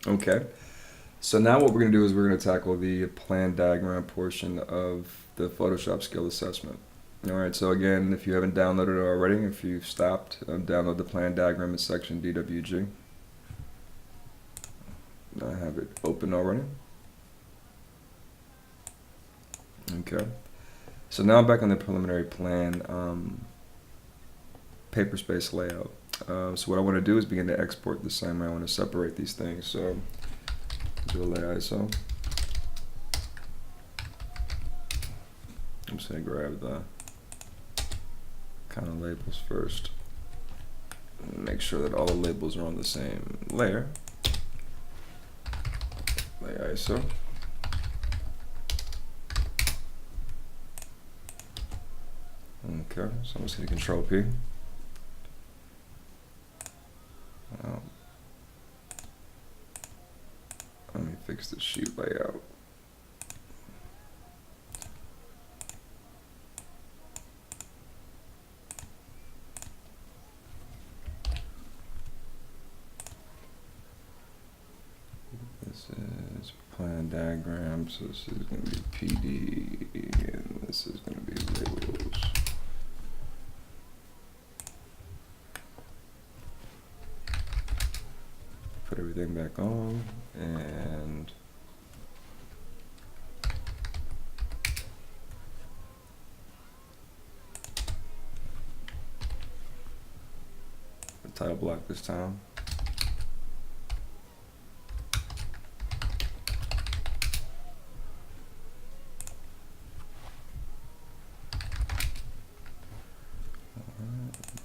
Okay. So now what we're going to do is we're going to tackle the plan diagram portion of the Photoshop skill assessment. All right, so again, if you haven't downloaded it already, if you've stopped, download the plan diagram in section DWG. I have it open already. Okay. So now I'm back on the preliminary plan paper space layout. So what I want to do is begin to export the same way. I want to separate these things. So do a lay ISO. I'm just going to grab the kind of labels first. Make sure that all the labels are on the same layer. Lay ISO. Okay, so I'm just going to Control P. Let me fix the sheet layout. This is plan diagram, so this is going to be PD, and this is going to be labels. Put everything back on, and the title block this time.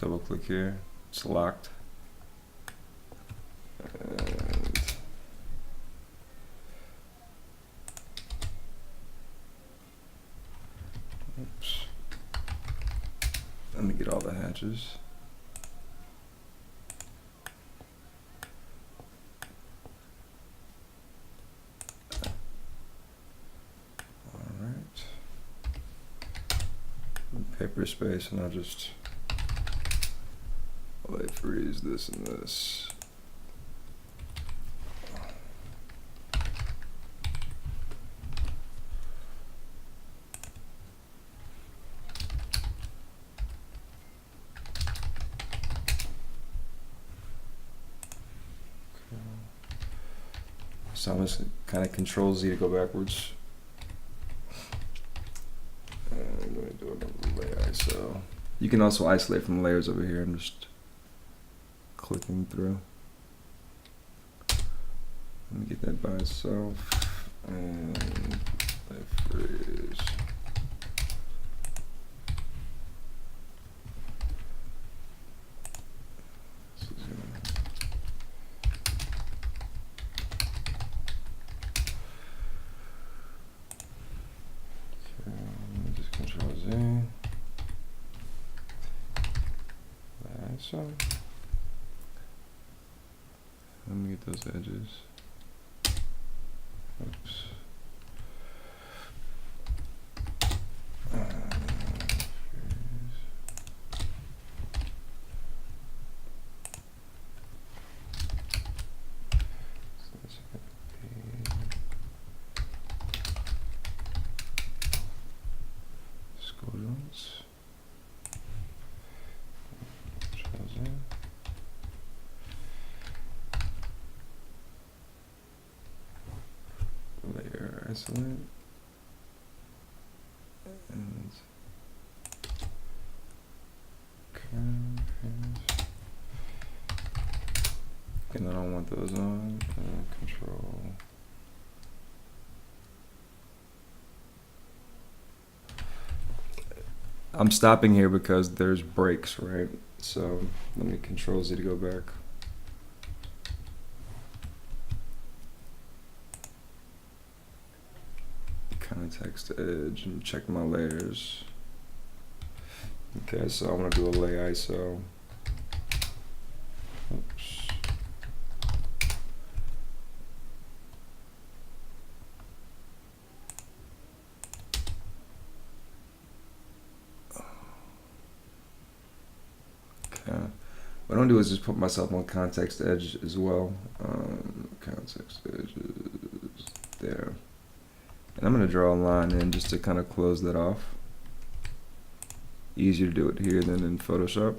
Double click here, it's locked. And oops. Let me get all the hatches. Alright. Paper space, and I'll just freeze this and this. So I'm just kind of Control Z to go backwards. And I'm going to do another lay ISO. You can also isolate from layers over here. I'm just clicking through. Let me get that by itself. And let freeze. Control Z. So let me get those edges. Oops. Layer isolate, and and I don't want those on. Control. I'm stopping here because there's breaks, right? So let me Control Z to go back. Context edge and check my layers. Okay, so I'm gonna do a lay ISO. Oops. Okay. What I'm gonna do is just put myself on context edge as well. context edges there. And I'm going to draw a line in just to kind of close that off. Easier to do it here than in Photoshop.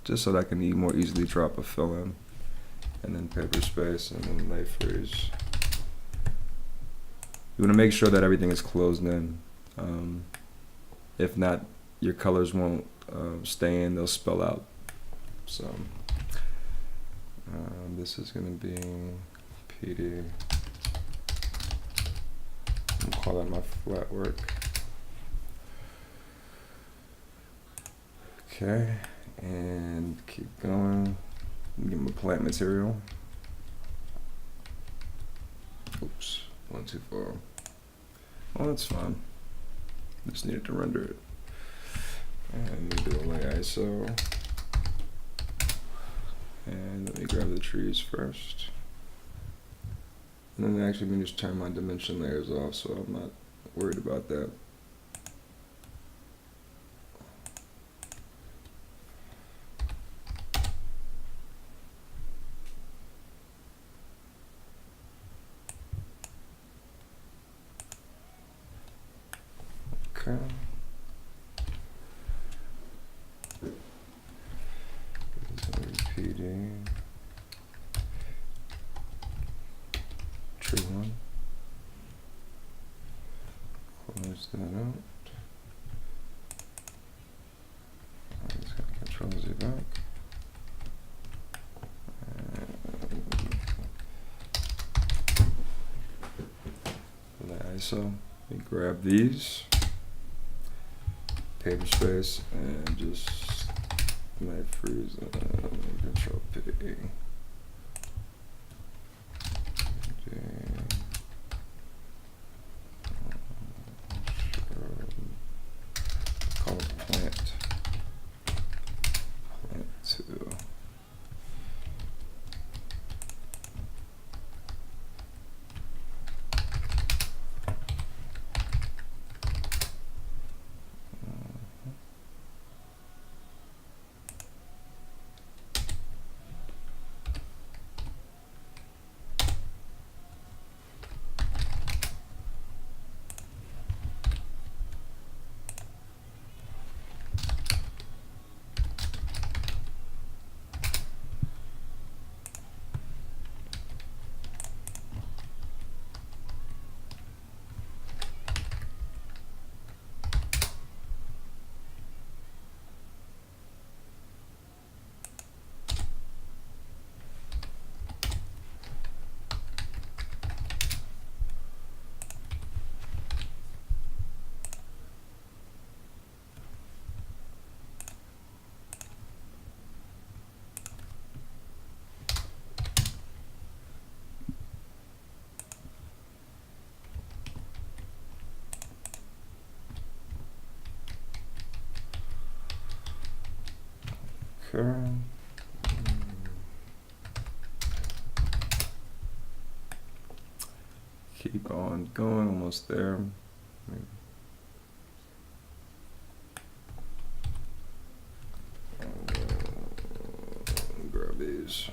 Just so that I can more easily drop a fill in. And then paper space and then light freeze. You want to make sure that everything is closed in. If not, your colors won't stay in, they'll spell out. So this is going to be PD. I'll call that my flat work. Okay, and keep going. Give them a plant material. Oops, 1, 2, 4. Well, that's fine. Just needed to render it. And we do a lay ISO. And let me grab the trees first. And then actually, let me just turn my dimension layers off so I'm not worried about that. Okay. Repeating. Tree 1. Close that out. I'm just going to Control Z back. ISO. Let me grab these. Paper space and just light freeze and Control P. Call it plant 2. Okay. Keep on going, almost there. Grab these.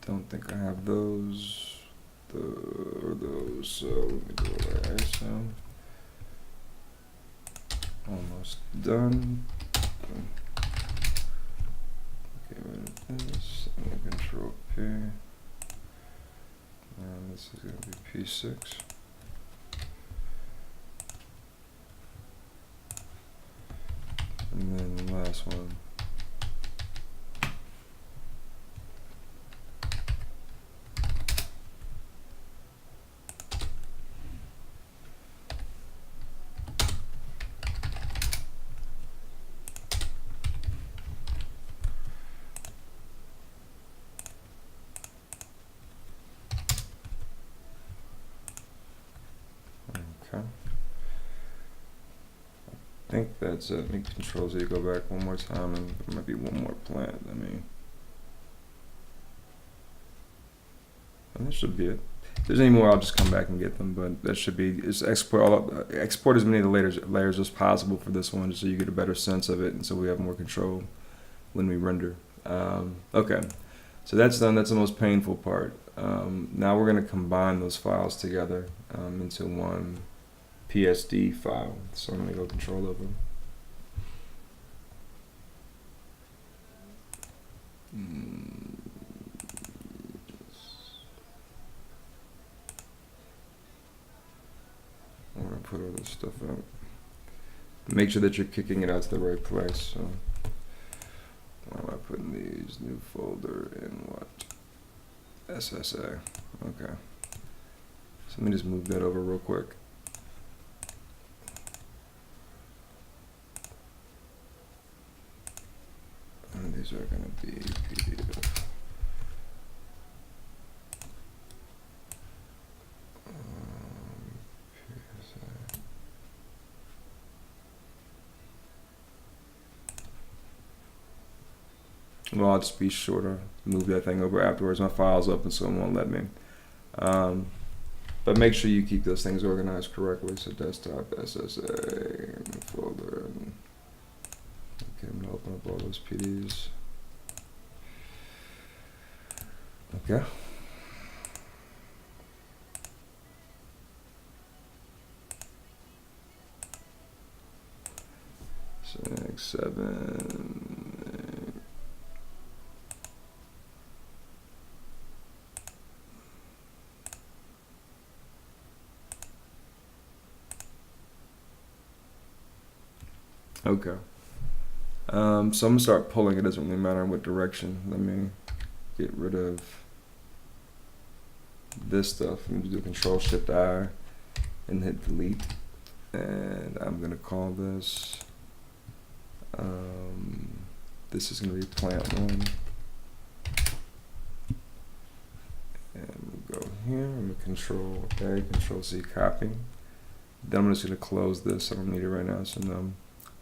Don't think I have those, or those, so let me do a ISO. Almost done. Get rid of this, and Control P. And this is going to be P6. And then the last one. Okay. think that's it. Let me Control Z, go back one more time, and there might be one more plant. And that should be it. If there's any more, I'll just come back and get them. But that should be, just export as many of the layers as possible for this one, just so you get a better sense of it, and so we have more control when we render. Okay, so that's done. That's the most painful part. Now we're going to combine those files together into one PSD file. So I'm going to go Control over. I'm going to put all this stuff out. Make sure that you're kicking it out to the right place. So why am I putting these? New folder in what? SSA. Okay. So let me just move that over real quick. And these are going to be PDF. Well, I'll just be sure to move that thing over afterwards. My file's open, so it won't let me. But make sure you keep those things organized correctly. So desktop, SSA, folder. And okay, I'm gonna open up all those PDs. Okay. 6, 7, 8. Okay. So I'm gonna start pulling. It doesn't really matter in what direction. Let me get rid of this stuff. I'm gonna do Control-Shift-I and hit delete. And I'm gonna call this. This is gonna be plant 1. And we'll go here. I'm gonna Control-A, Control-C, copy. Then I'm just gonna close this. I don't need it right now. So now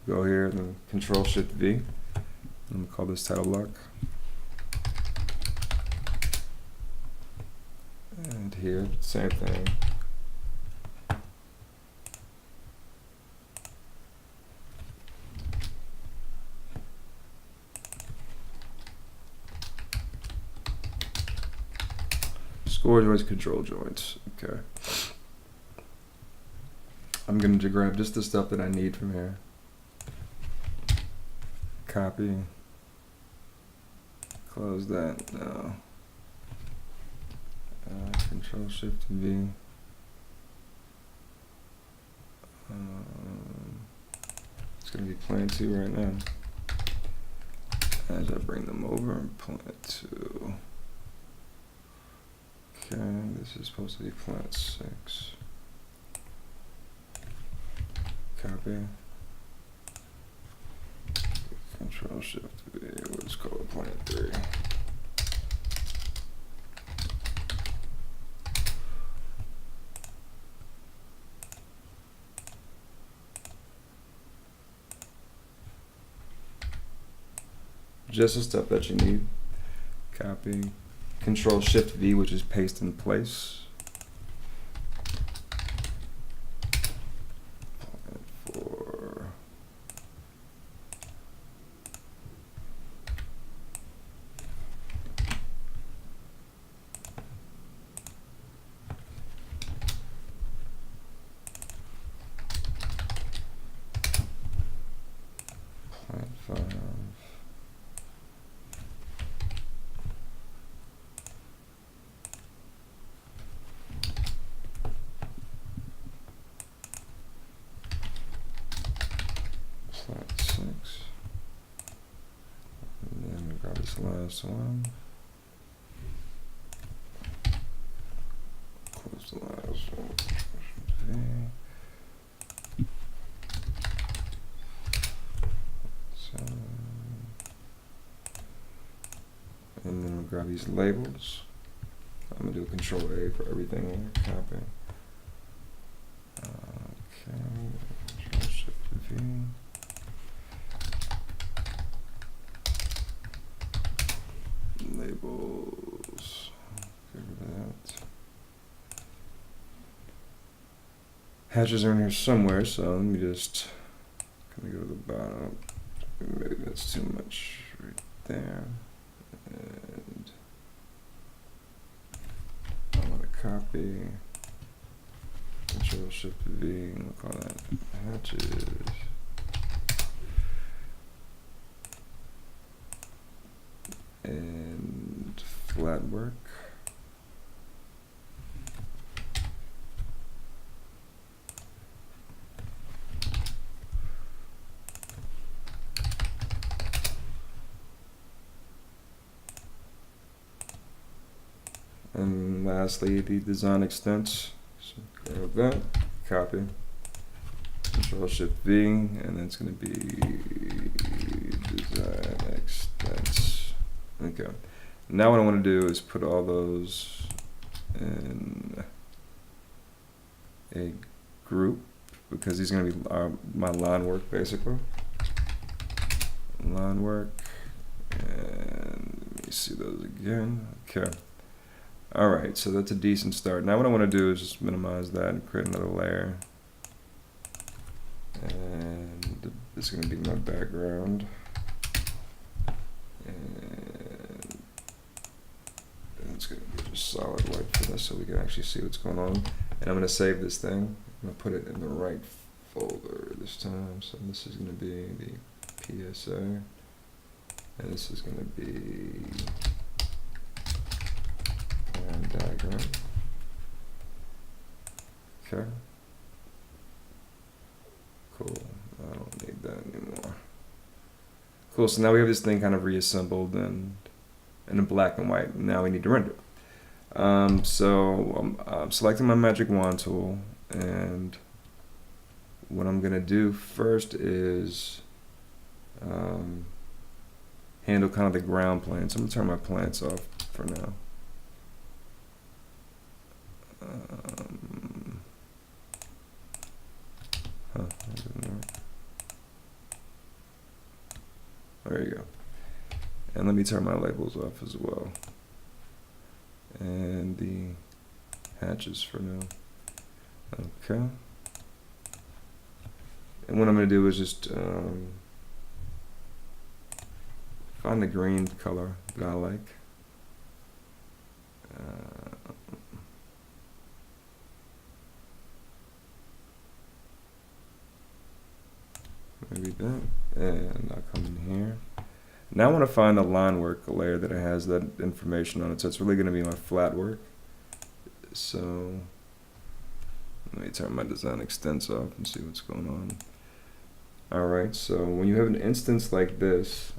go here and then Control-Shift-V. I'm gonna call this title block. And here, same thing. Score joints, control joints. Okay. I'm going to grab just the stuff that I need from here. Copy. Close that now. Control-Shift-V. It's going to be plant 2 right now. As I bring them over, plant 2. Okay, this is supposed to be plant 6. Copy. Control-Shift-V. We'll just call it plant 3. Just the stuff that you need. Copy. Control-Shift-V, which is paste in place. Plant 4. Plant 5. Plant 6. And then we grab this last one. Close the last one. And then we'll grab these labels. I'm gonna do Control-A for everything here. Copy. Okay. Control-Shift-V. hatches are in here somewhere, so let me just kind of go to the bottom. Maybe that's too much right there. And I want to copy. Control Shift V. We'll call that hatches. And flatwork. And lastly, the design extents. So grab that, copy, Control Shift V, and it's going to be design extents. Okay. Now what I want to do is put all those in a group because these are going to be my line work basically. Line work, and let me see those again. Okay. Alright, so that's a decent start. Now what I want to do is just minimize that and create another layer. And this is going to be my background. And it's going to be just solid white for this so we can actually see what's going on. And I'm going to save this thing. I'm going to put it in the right folder this time. So this is going to be the PSA. And this is going to be diagram. Okay. Cool. I don't need that anymore. Cool. So now we have this thing kind of reassembled and in black and white. Now we need to render. So I'm selecting my magic wand tool, and what I'm gonna do first is handle kind of the ground plane. So I'm gonna turn my plants off for now. There you go. And let me turn my labels off as well. And the hatches for now. Okay. And what I'm going to do is just find the green color that I like. Maybe that, and I'll come in here. Now I want to find the line work layer that has that information on it, so it's really going to be my flat work. So let me turn my design extents off and see what's going on. Alright, so when you have an instance like this,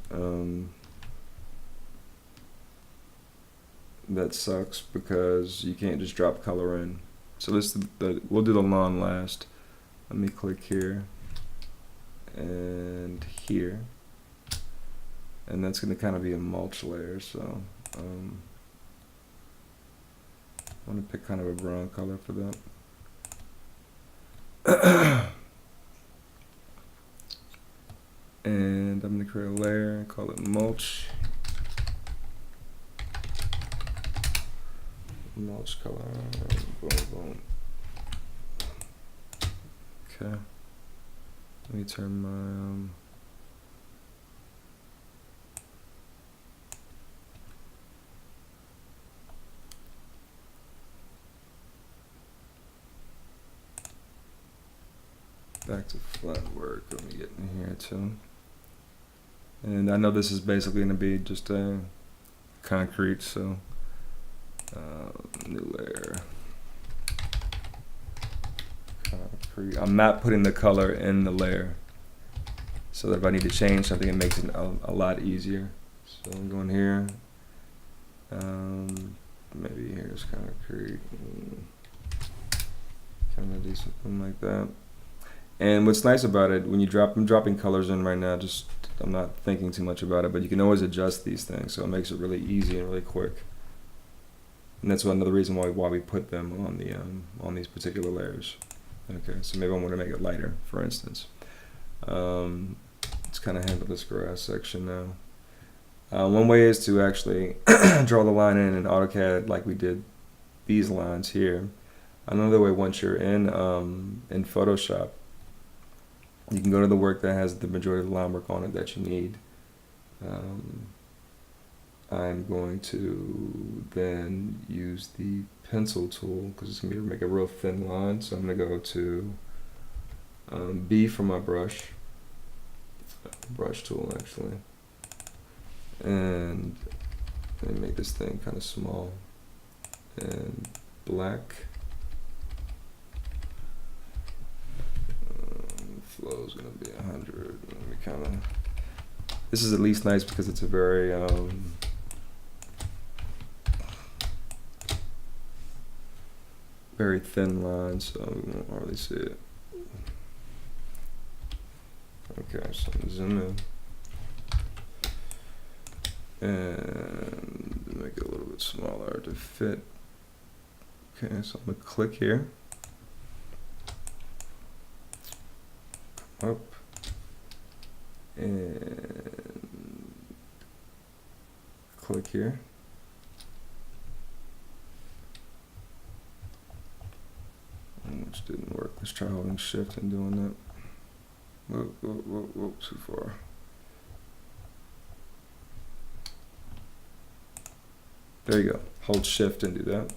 that sucks because you can't just drop color in. So we'll do the lawn last. Let me click here and here, and that's going to kind of be a mulch layer, so I want to pick kind of a brown color for that. And I'm going to create a layer and call it mulch. Mulch color. Boom, boom. Okay. Let me turn my back to flat work. Let me get in here too. And I know this is basically going to be just a concrete, so new layer. Concrete. I'm not putting the color in the layer, so that if I need to change something, it makes it a lot easier. So I'm going here. Maybe here's concrete. Kind of do something like that. And what's nice about it, when you I'm dropping colors in right now, I'm not thinking too much about it, but you can always adjust these things, so it makes it really easy and really quick. And that's another reason why we put them on these particular layers. Okay, so maybe I want to make it lighter, for instance. Let's kind of handle this grass section now. One way is to actually draw the line in AutoCAD like we did these lines here. Another way, once you're in Photoshop, you can go to the work that has the majority of the line work on it that you need. I'm going to then use the pencil tool because it's going to make a real thin line. So I'm going to go to B for my brush tool actually, and let me make this thing kind of small, and black. Flow is going to be 100. Let me kind of. This is at least nice because it's a very very thin line, so we won't hardly see it. Okay, so I'm gonna zoom in and make it a little bit smaller to fit. Okay, so I'm gonna click here, come up, and click here. Which didn't work. Let's try holding shift and doing that. Whoa, too far. There you go. Hold shift and do that.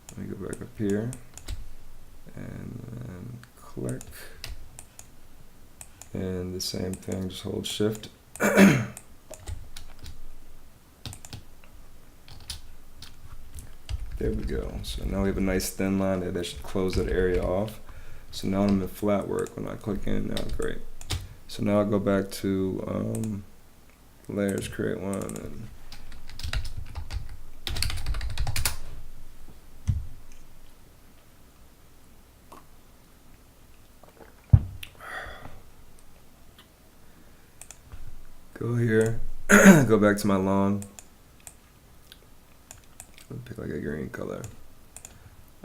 Let me go back up here and then click. And the same thing, just hold shift. There we go. So now we have a nice thin line there that should close that area off. So now I'm in flat work. When I click in, now great. So now I'll go back to layers, create one, and go here, go back to my lawn. Pick like a green color.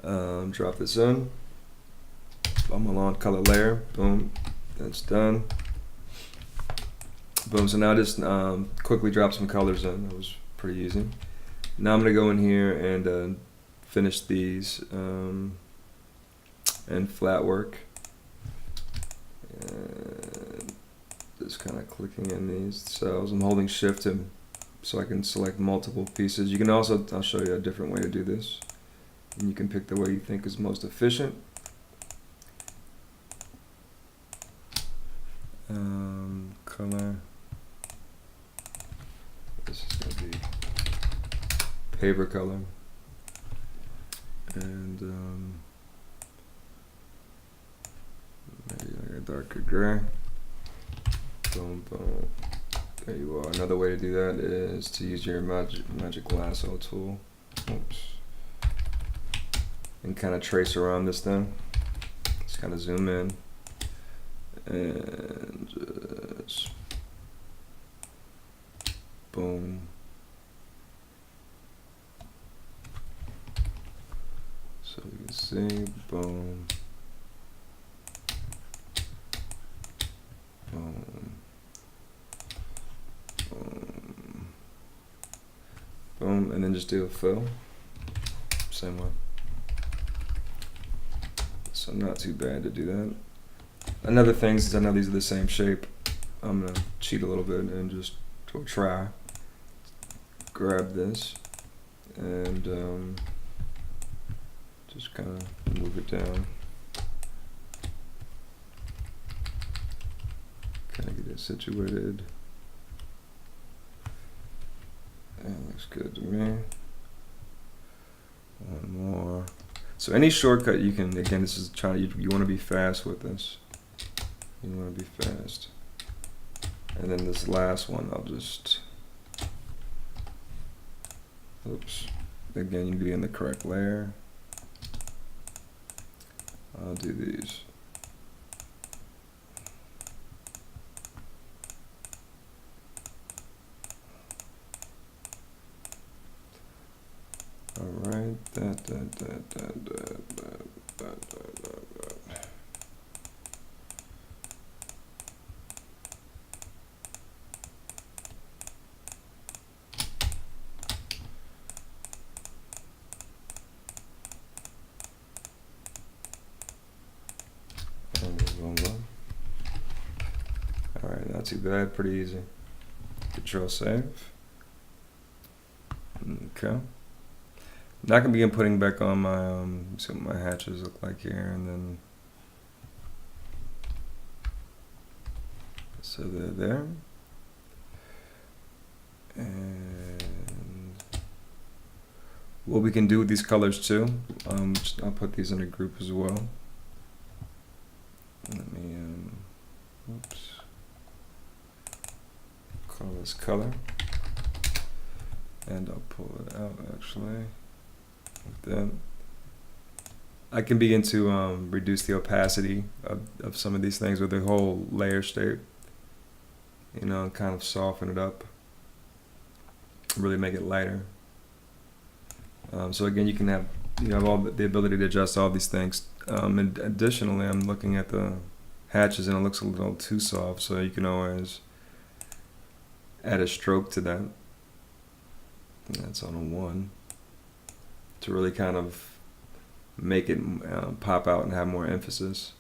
Drop this in. On my lawn color layer. Boom. That's done. Boom. So now I just quickly drop some colors in. That was pretty easy. Now I'm going to go in here and finish these and flat work. And just kind of clicking in these cells. I'm holding shift so I can select multiple pieces. You can also, I'll show you a different way to do this. And you can pick the way you think is most efficient. Color. This is going to be paper color. And maybe like a darker gray. Boom, boom. There you are. Another way to do that is to use your magic lasso tool. Oops. And kind of trace around this thing. Just kind of zoom in. And just boom. So you can see, boom. Boom. Boom. Boom. And then just do a fill. Same way. So not too bad to do that. Another thing, since I know these are the same shape, I'm going to cheat a little bit and just try. Grab this and just kind of move it down. Kind of get it situated. That looks good to me. One more. So any shortcut you can, again, this is trying to, you want to be fast with this. You want to be fast. And then this last one, I'll just, oops. Again, you can be in the correct layer. I'll do these. All right, that. Boom, boom. All right, not too bad, pretty easy. Control save. Okay. Now I can begin putting back on my, see what my hatches look like here, and then, so they're there. And what we can do with these colors too, I'll put these in a group as well. Let me, oops, call this color, and I'll pull it out actually. Then I can begin to reduce the opacity of some of these things with the whole layer shape, you know, and kind of soften it up, really make it lighter. So again, you have all the ability to adjust all these things. And additionally, I'm looking at the hatches and it looks a little too soft, so you can always add a stroke to that. And that's on a 1 to really kind of make it pop out and have more emphasis.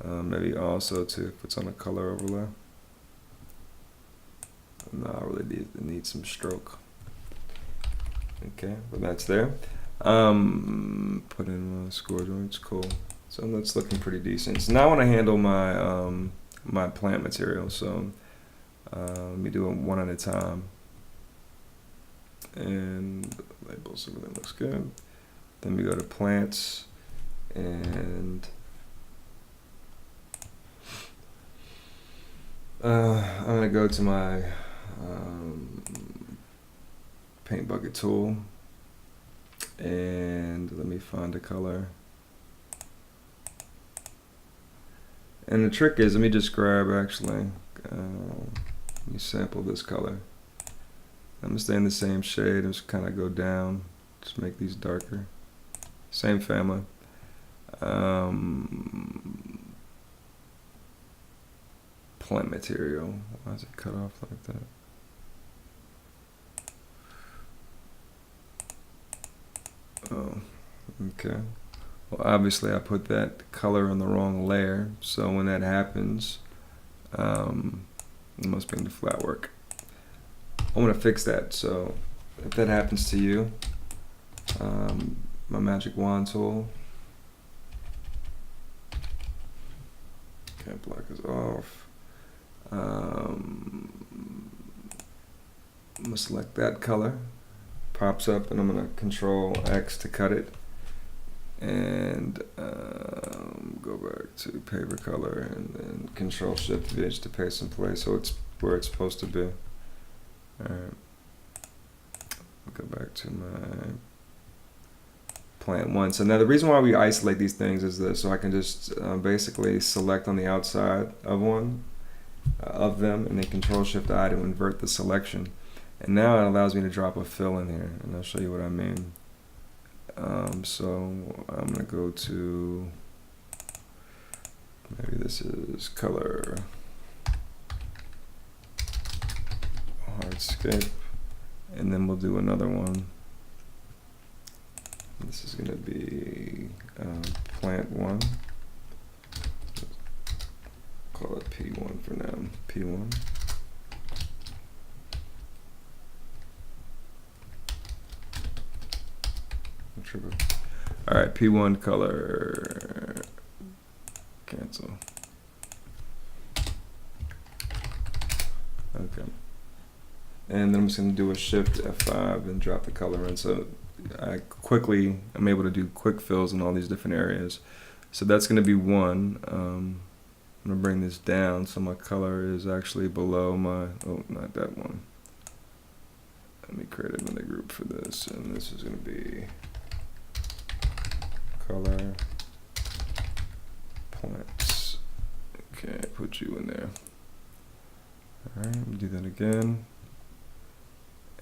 Maybe also too, if it's on a color overlay. No, I really need some stroke. Okay, but that's there. Put in my score joints, cool. So that's looking pretty decent. So now I want to handle my my plant material. So let me do it one at a time. And labels, everything looks good. Then we go to plants, and I'm gonna go to my paint bucket tool, and let me find a color. And the trick is, let me just grab actually, let me sample this color. I'm gonna stay in the same shade and just kind of go down, just make these darker. Same family. Plant material. Why is it cut off like that? Oh, okay. Well, obviously I put that color on the wrong layer, so when that happens, it must be in the flat work. I want to fix that, so if that happens to you, my magic wand tool, okay, black is off. I'm gonna select that color, pops up, and I'm gonna Control X to cut it, and go back to paper color, and then Control Shift V to paste in place so it's where it's supposed to be. Alright, go back to my plant 1. So now the reason why we isolate these things is this, so I can just basically select on the outside of one of them, and then Control Shift I to invert the selection. And now it allows me to drop a fill in here, and I'll show you what I mean. So I'm gonna go to, maybe this is color hardscape, and then we'll do another one. This is gonna be plant 1. Call it P1 for now. P1. All right, P1 color, cancel. Okay. And then I'm just gonna do a Shift F5 and drop the color in. So I'm able to do quick fills in all these different areas. So that's gonna be 1. I'm gonna bring this down so my color is actually below my, oh, not that one. Let me create another group for this, and this is gonna be color plants. Okay, put you in there. All right, let me do that again.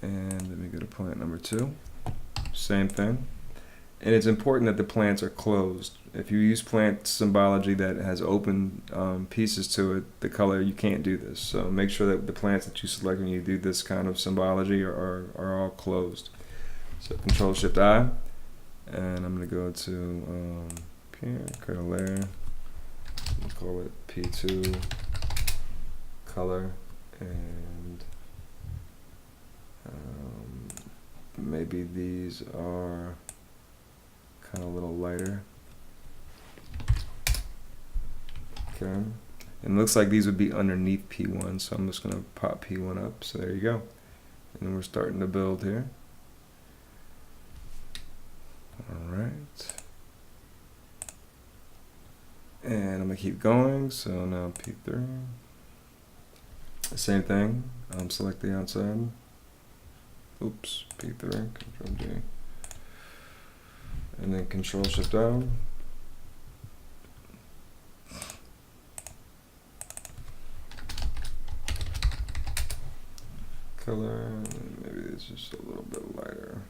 And let me go to plant number 2. Same thing. And it's important that the plants are closed. If you use plant symbology that has open pieces to it, the color, you can't do this. So make sure that the plants that you select when you do this kind of symbology are all closed. So Control Shift I, and I'm going to go to here, create a layer. We'll call it P2 color, and maybe these are kind of a little lighter. Okay, and it looks like these would be underneath P1, so I'm just going to pop P1 up. So there you go. And we're starting to build here. All right. And I'm going to keep going. So now P3. Same thing. Select the outside. Oops, P3, Control G. And then Control Shift down. Color, maybe it's just a little bit lighter.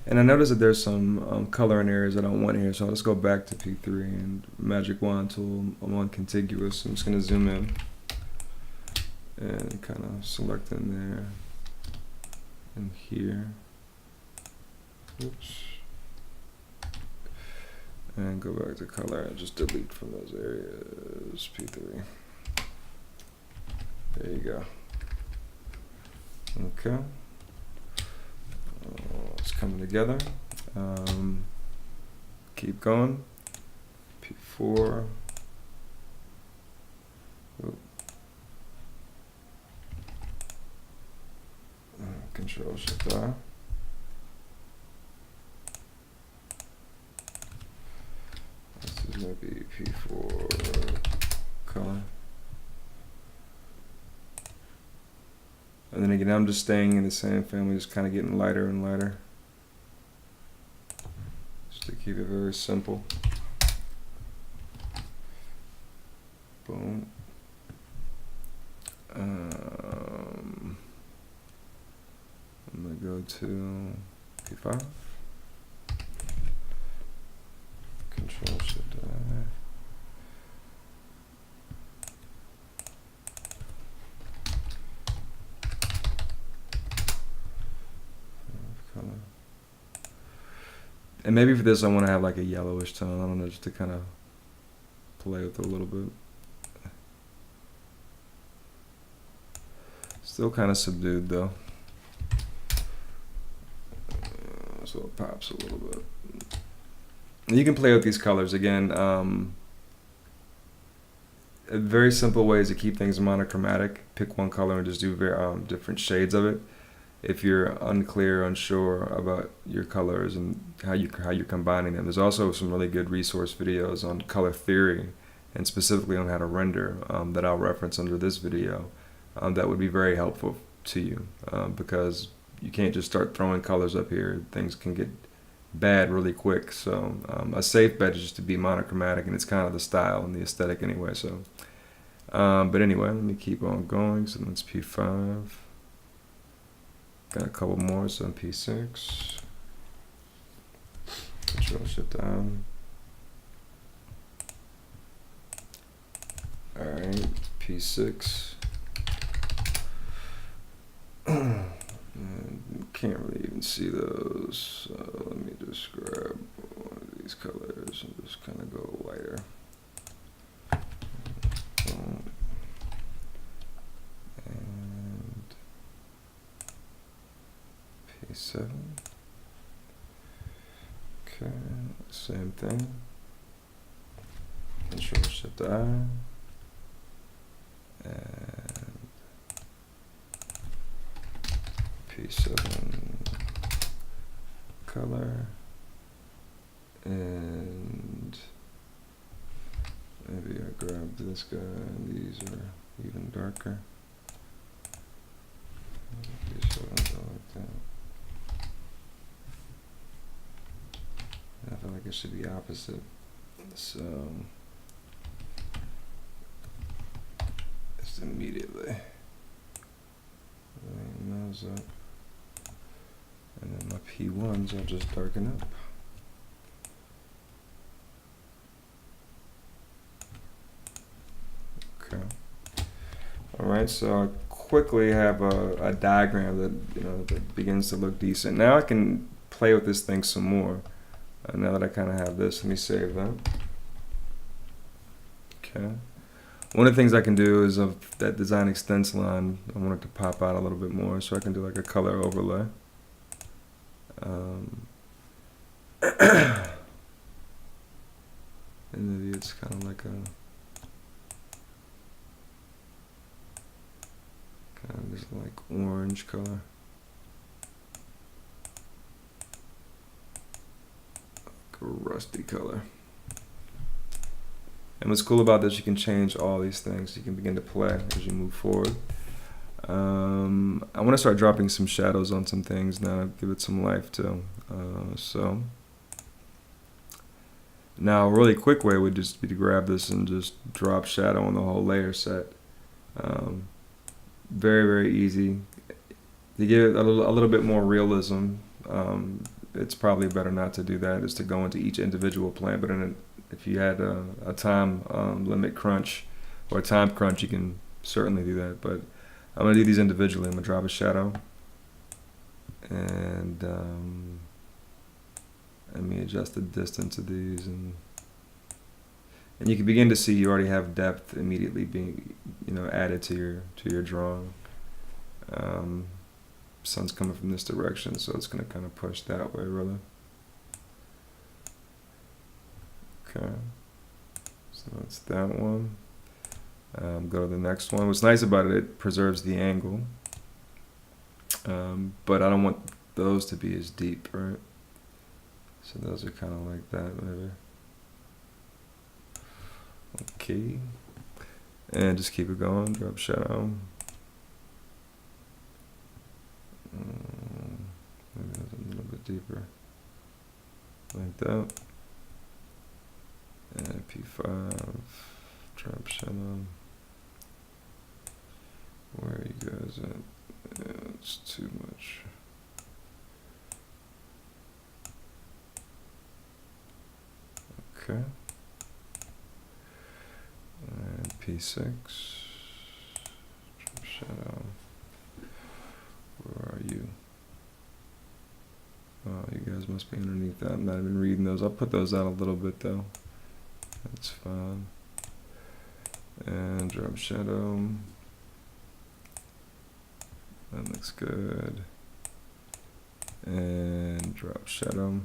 And I noticed that there's some color in areas I don't want here, so I'll just go back to P3 and Magic Wand tool. I'm on contiguous. I'm just going to zoom in and kind of select in there and here. Oops. And go back to color and just delete from those areas. P3. There you go. Okay. It's coming together. Keep going. P4. Control Shift I. This is going to be P4 color. And then again, I'm just staying in the same family, just kind of getting lighter and lighter. Just to keep it very simple. Boom. I'm going to go to P5. Control Shift I. And maybe for this I want to have like a yellowish tone, I don't know, just to kind of play with it a little bit. Still kind of subdued though. So it pops a little bit. You can play with these colors again. A very simple way is to keep things monochromatic. Pick one color and just do very different shades of it. If you're unclear, unsure about your colors and how you're combining them, there's also some really good resource videos on color theory and specifically on how to render that I'll reference under this video. That would be very helpful to you because you can't just start throwing colors up here. Things can get bad really quick. So a safe bet is just to be monochromatic, and it's kind of the style and the aesthetic anyway. So, but anyway, let me keep on going. So that's P5. Got a couple more, so P6. Control Shift down. Alright, P6. Can't really even see those, so let me just grab one of these colors and just kind of go lighter. And P7. Okay, same thing. Control Shift I. And P7 color. And maybe I grab this guy and these are even darker. P7 like that. I feel like it should be opposite. So just immediately line those up. And then my P1s I'll just darken up. Okay. Alright, so I quickly have a diagram that that begins to look decent. Now I can play with this thing some more. Now that I kind of have this, let me save that. Okay. One of the things I can do is of that design extents line, I want it to pop out a little bit more, so I can do like a color overlay. And maybe it's kind of like a kind of this like orange color. Like a rusty color. And what's cool about this, you can change all these things. You can begin to play as you move forward. I want to start dropping some shadows on some things now, give it some life too. So now a really quick way would just be to grab this and just drop shadow on the whole layer set. Very, very easy. To give it a little bit more realism, it's probably better not to do that, is to go into each individual plant. But if you had a time limit crunch or a time crunch, you can certainly do that. But I'm going to do these individually. I'm going to drop a shadow. And let me adjust the distance of these. And you can begin to see you already have depth immediately being added to your drawing. Sun's coming from this direction, so it's going to kind of push that way, really. Okay, so that's that one. Go to the next one. What's nice about it, it preserves the angle, but I don't want those to be as deep, right? So those are kind of like that, maybe. Okay, and just keep it going. Drop shadow. Maybe that's a little bit deeper, like that. And P5, drop shadow. Where are you guys at? Yeah, it's too much. Okay. And P6, drop shadow. Where are you? Oh, you guys must be underneath that. I'm not even reading those. I'll put those out a little bit though. That's fine. And drop shadow. That looks good. And drop shadow.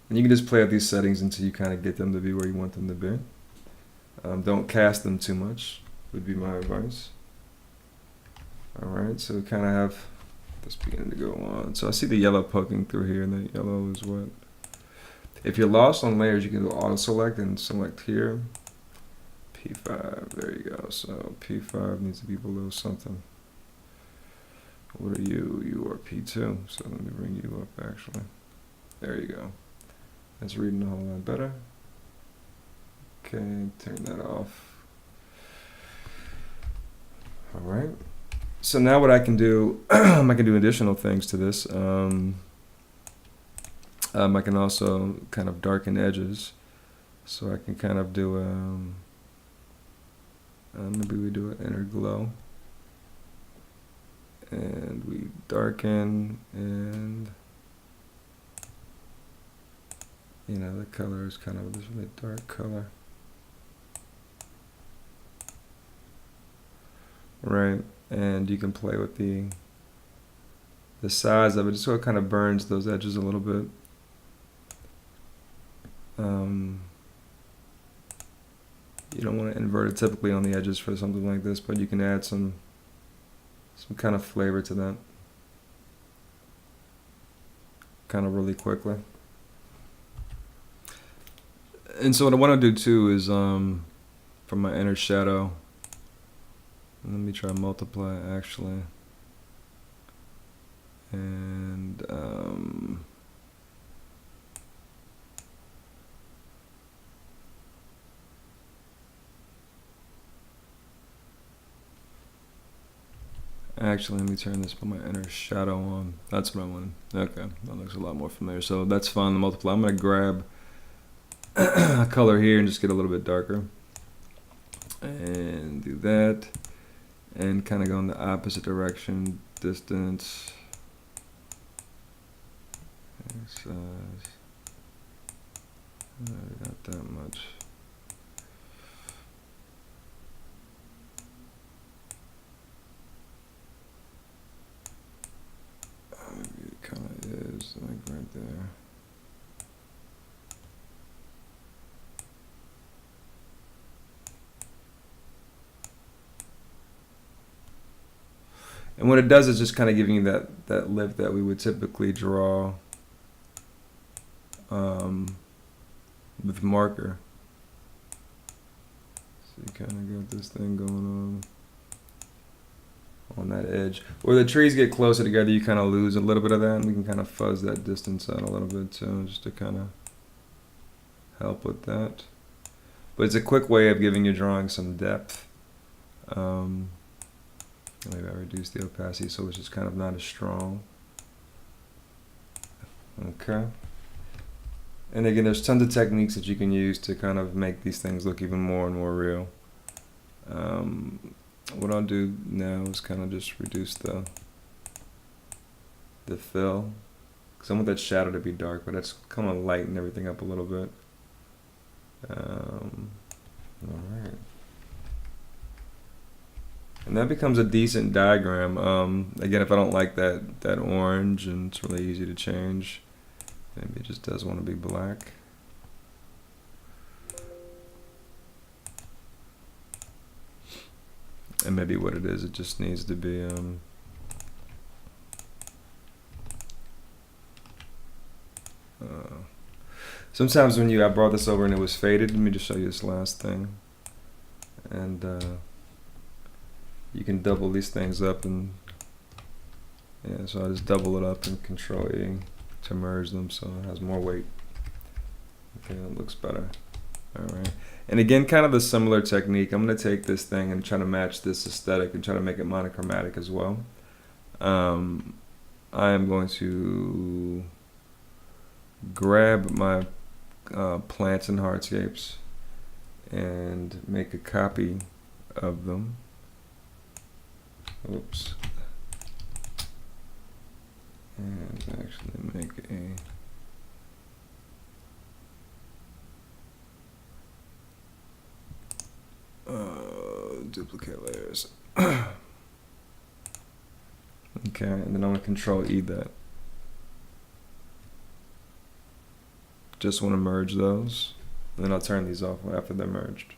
And you can just play with these settings until you kind of get them to be where you want them to be. Don't cast them too much, would be my advice. Alright, so we kind of have this beginning to go on. So I see the yellow poking through here, and the yellow is what? If you're lost on layers, you can do auto select and select here. P5, there you go. So P5 needs to be below something. What are you? You are P2. So let me bring you up actually. There you go. That's reading a whole lot better. Okay, turn that off. All right. So now what I can do, I can do additional things to this. I can also kind of darken edges. So I can kind of do maybe we do an inner glow. And we darken, and the color is kind of this really dark color. Right, and you can play with the size of it, so it kind of burns those edges a little bit. You don't want to invert it typically on the edges for something like this, but you can add some kind of flavor to that kind of really quickly. And so what I want to do too is from my inner shadow, let me try multiply actually, and actually let me turn this, put my inner shadow on. That's what I wanted. Okay, that looks a lot more familiar. So that's fine, the multiply. I'm going to grab color here and just get a little bit darker. And do that. And kind of go in the opposite direction, distance, size, not that much. Maybe it kind of is like right there. And what it does is just kind of giving you that lift that we would typically draw with marker. So you kind of got this thing going on that edge. Where the trees get closer together, you kind of lose a little bit of that, and we can kind of fuzz that distance out a little bit too, just to kind of help with that. But it's a quick way of giving your drawing some depth. Maybe I reduce the opacity so it's just kind of not as strong. Okay. And again, there's tons of techniques that you can use to kind of make these things look even more and more real. What I'll do now is kind of just reduce the fill. Because I want that shadow to be dark, but that's kind of lighten everything up a little bit. Alright. And that becomes a decent diagram. Again, if I don't like that orange, and it's really easy to change, maybe it just does want to be black. And maybe what it is, it just needs to be sometimes when I brought this over and it was faded. Let me just show you this last thing. And you can double these things up, and yeah, so I just double it up and Control E to merge them so it has more weight. Okay, that looks better. Alright, and again, kind of a similar technique. I'm going to take this thing and try to match this aesthetic and try to make it monochromatic as well. I am going to grab my plants and hardscapes and make a copy of them. Oops. And actually make a duplicate layers. Okay, and then I'm going to Control E that. Just want to merge those, and then I'll turn these off after they're merged.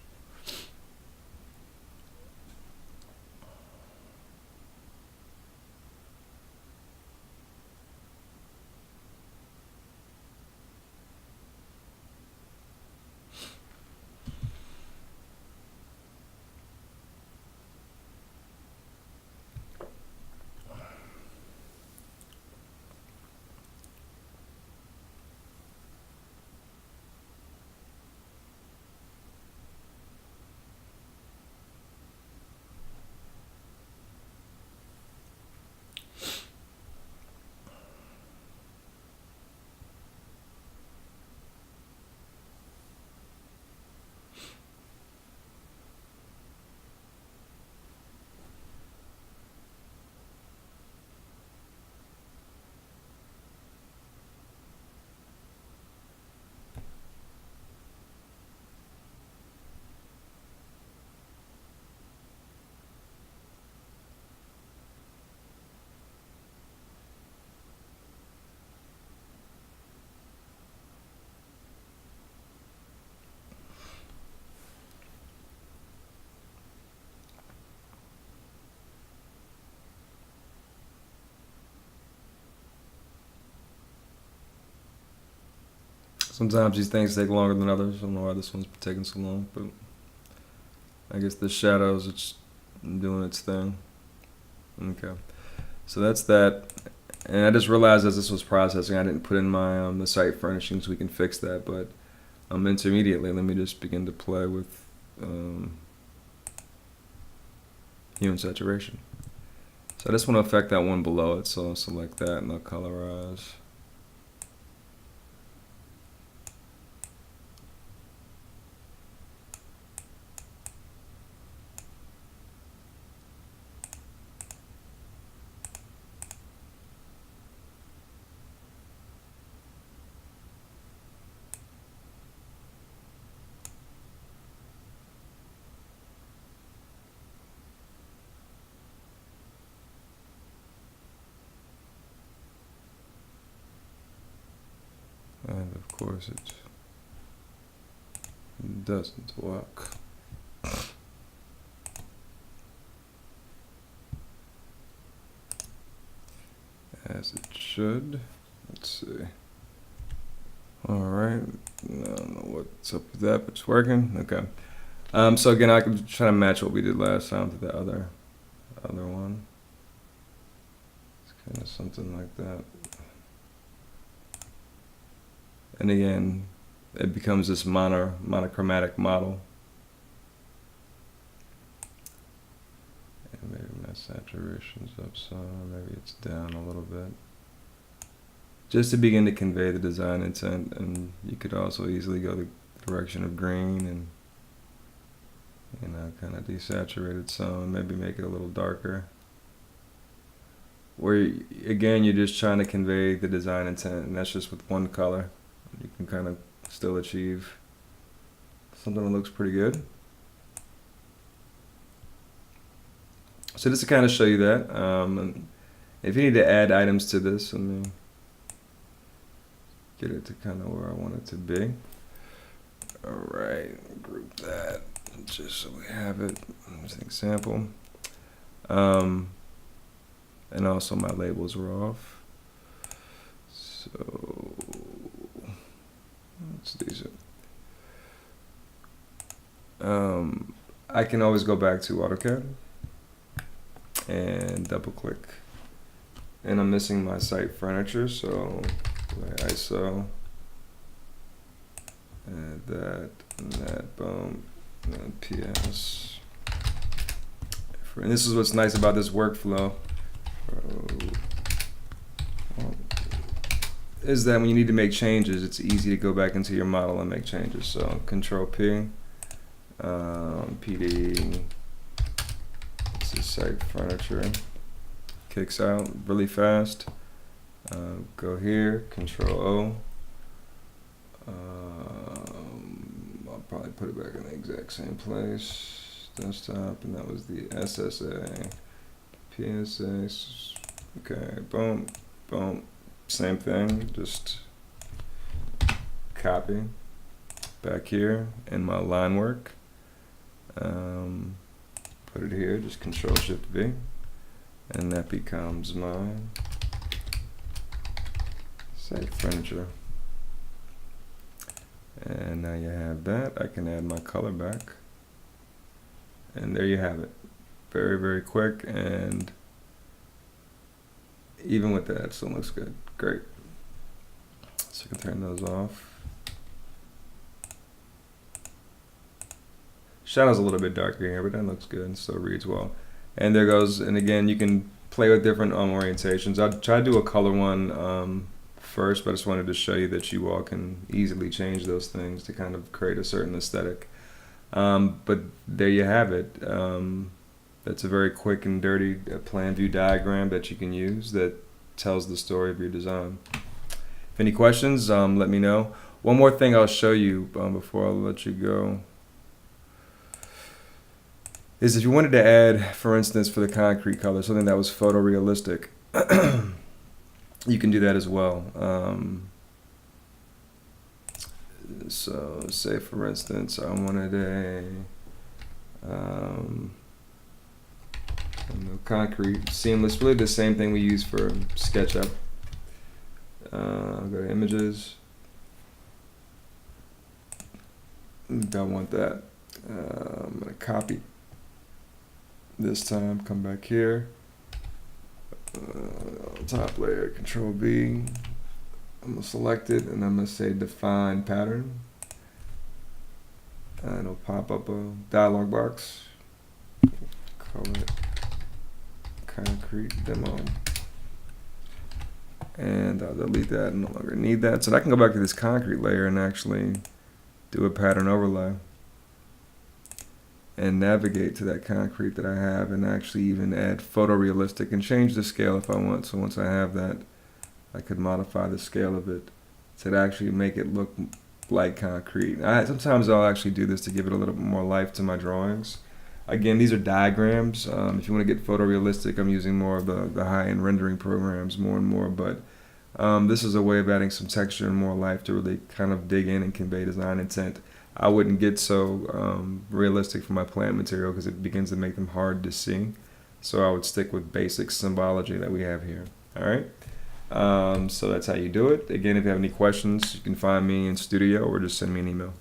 Sometimes these things take longer than others. I don't know why this one's taking so long, but I guess the shadows, it's doing its thing. Okay, so that's that. And I just realized as this was processing, I didn't put in my the site furnishings. We can fix that, but intermediately, let me just begin to play with hue and saturation. So I just want to affect that one below it, so I'll select that and I'll colorize. course it doesn't work. As it should. Let's see. Alright, I don't know what's up with that, but it's working. Okay. So again, I can try to match what we did last time to the other one. It's kind of something like that. And again, it becomes this monochromatic model. And maybe my saturation's up some, maybe it's down a little bit. Just to begin to convey the design intent, and you could also easily go the direction of green and, you know, kind of desaturate it some, maybe make it a little darker. Where, again, you're just trying to convey the design intent, and that's just with one color. You can kind of still achieve something that looks pretty good. So just to kind of show you that, and if you need to add items to this, let me get it to kind of where I want it to be. Alright, group that, just so we have it as an example. And also my labels were off. So, that's decent. I can always go back to AutoCAD and double click. And I'm missing my site furniture, so ISO, add that, and that, boom, and PS. And this is what's nice about this workflow, is that when you need to make changes, it's easy to go back into your model and make changes. So Control P, PD, this is site furniture, kicks out really fast. Go here, Control O. I'll probably put it back in the exact same place. Desktop, and that was the SSA, PSA. Okay, boom, boom. Same thing, just copy back here in my line work. Put it here, just Control Shift V, and that becomes my site furniture. And now you have that. I can add my color back, and there you have it. Very, very quick, and even with that, it still looks good. Great. So I can turn those off. Shadow's a little bit darker here, but that looks good and still reads well. And there goes, and again, you can play with different orientations. I'll try to do a color one first, but I just wanted to show you that you all can easily change those things to kind of create a certain aesthetic. But there you have it. That's a very quick and dirty plan view diagram that you can use that tells the story of your design. If any questions, let me know. One more thing I'll show you before I let you go is if you wanted to add, for instance, for the concrete color, something that was photorealistic, you can do that as well. So say for instance I wanted a concrete seamless, really the same thing we use for SketchUp. I'll go to images. Don't want that. I'm going to copy this time, come back here, top layer, Control V. I'm going to select it and I'm going to say define pattern, and it'll pop up a dialog box. Call it concrete demo, and I'll delete that and no longer need that. So I can go back to this concrete layer and actually do a pattern overlay and navigate to that concrete that I have, and actually even add photorealistic and change the scale if I want. So once I have that, I could modify the scale of it to actually make it look like concrete. Sometimes I'll actually do this to give it a little bit more life to my drawings. Again, these are diagrams. If you want to get photorealistic, I'm using more of the high-end rendering programs more and more, but This is a way of adding some texture and more life to really kind of dig in and convey design intent. I wouldn't get so realistic for my plant material because it begins to make them hard to see. So I would stick with basic symbology that we have here. All right. So that's how you do it. Again, if you have any questions, you can find me in studio or just send me an email.